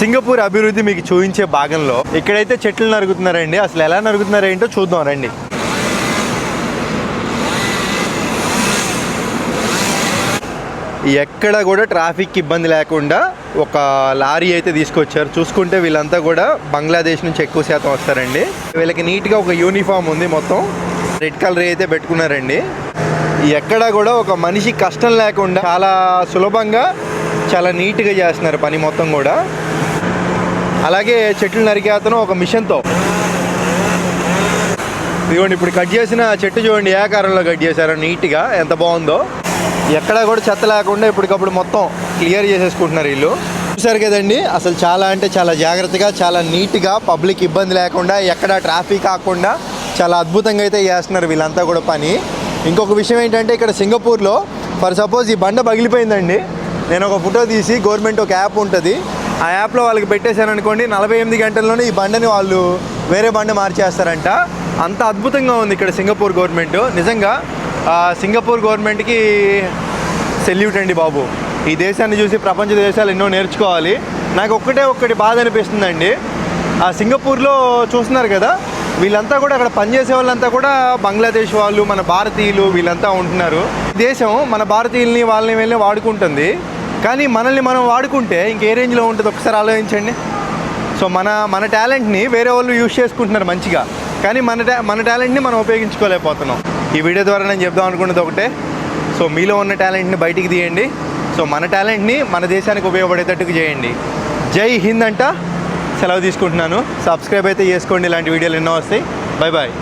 Singapore అభివృద్ధి మీకు చూపించే భాగంలో ఇక్కడైతే చెట్లు నరుగుతున్నారండి. అసలు ఎలా నరుగుతున్నారో ఏంటో చూద్దాం రండి. ఎక్కడ కూడా ట్రాఫిక్ ఇబ్బంది లేకుండా ఒక లారీ అయితే తీసుకొచ్చారు. చూసుకుంటే వీళ్ళంతా కూడా బంగ్లాదేశ్ నుంచి ఎక్కువ శాతం వస్తారండి. వీళ్ళకి నీట్గా ఒక యూనిఫామ్ ఉంది, మొత్తం రెడ్ కలర్ అయితే పెట్టుకున్నారండి. ఎక్కడ కూడా ఒక మనిషి కష్టం లేకుండా చాలా సులభంగా చాలా నీట్గా చేస్తున్నారు పని మొత్తం కూడా. అలాగే చెట్లు నరికే అతను ఒక మిషన్తో ఇదిగోండి ఇప్పుడు కట్ చేసిన చెట్టు చూడండి ఏ ఆకారంలో కట్ చేశారో నీట్గా, ఎంత బాగుందో. ఎక్కడా కూడా చెత్త లేకుండా ఇప్పటికప్పుడు మొత్తం క్లియర్ చేసేసుకుంటున్నారు వీళ్ళు. చూసారు కదండి, అసలు చాలా అంటే చాలా జాగ్రత్తగా చాలా నీట్గా పబ్లిక్ ఇబ్బంది లేకుండా ఎక్కడ ట్రాఫిక్ కాకుండా చాలా అద్భుతంగా అయితే చేస్తున్నారు వీళ్ళంతా కూడా పని. ఇంకొక విషయం ఏంటంటే ఇక్కడ సింగపూర్లో ఫర్ సపోజ్ ఈ బండ పగిలిపోయిందండి, నేను ఒక ఫోటో తీసి గవర్నమెంట్ ఒక యాప్ ఉంటుంది, ఆ యాప్లో వాళ్ళకి పెట్టేశాను అనుకోండి 48 గంటల్లోనే ఈ బండని వాళ్ళు వేరే బండ మార్చేస్తారంట. అంత అద్భుతంగా ఉంది ఇక్కడ సింగపూర్ గవర్నమెంట్. నిజంగా సింగపూర్ గవర్నమెంట్కి సెల్యూట్ అండి బాబు. ఈ దేశాన్ని చూసి ప్రపంచ దేశాలు ఎన్నో నేర్చుకోవాలి. నాకు ఒక్కటి బాధ అనిపిస్తుందండి, ఆ సింగపూర్లో చూస్తున్నారు కదా వీళ్ళంతా కూడా అక్కడ పనిచేసే వాళ్ళంతా కూడా బంగ్లాదేశ్ వాళ్ళు, మన భారతీయులు వీళ్ళంతా ఉంటున్నారు. దేశం మన భారతీయుల్ని వాళ్ళని వెళ్ళి వాడుకుంటుంది, కానీ మనల్ని మనం వాడుకుంటే ఇంకే రేంజ్లో ఉంటుంది ఒకసారి ఆలోచించండి. సో మన టాలెంట్ని వేరే వాళ్ళు యూజ్ చేసుకుంటున్నారు మంచిగా, కానీ మన టాలెంట్ని మనం ఉపయోగించుకోలేకపోతున్నాం. ఈ వీడియో ద్వారా నేను చెప్దాం అనుకున్నది ఒకటే, సో మీలో ఉన్న టాలెంట్ని బయటికి తీయండి. సో మన టాలెంట్ని మన దేశానికి ఉపయోగపడేటట్టుగా చేయండి. జై హింద్ అంట సెలవు తీసుకుంటున్నాను. సబ్స్క్రైబ్ అయితే చేసుకోండి, ఇలాంటి వీడియోలు ఎన్నో వస్తాయి. Bye bye.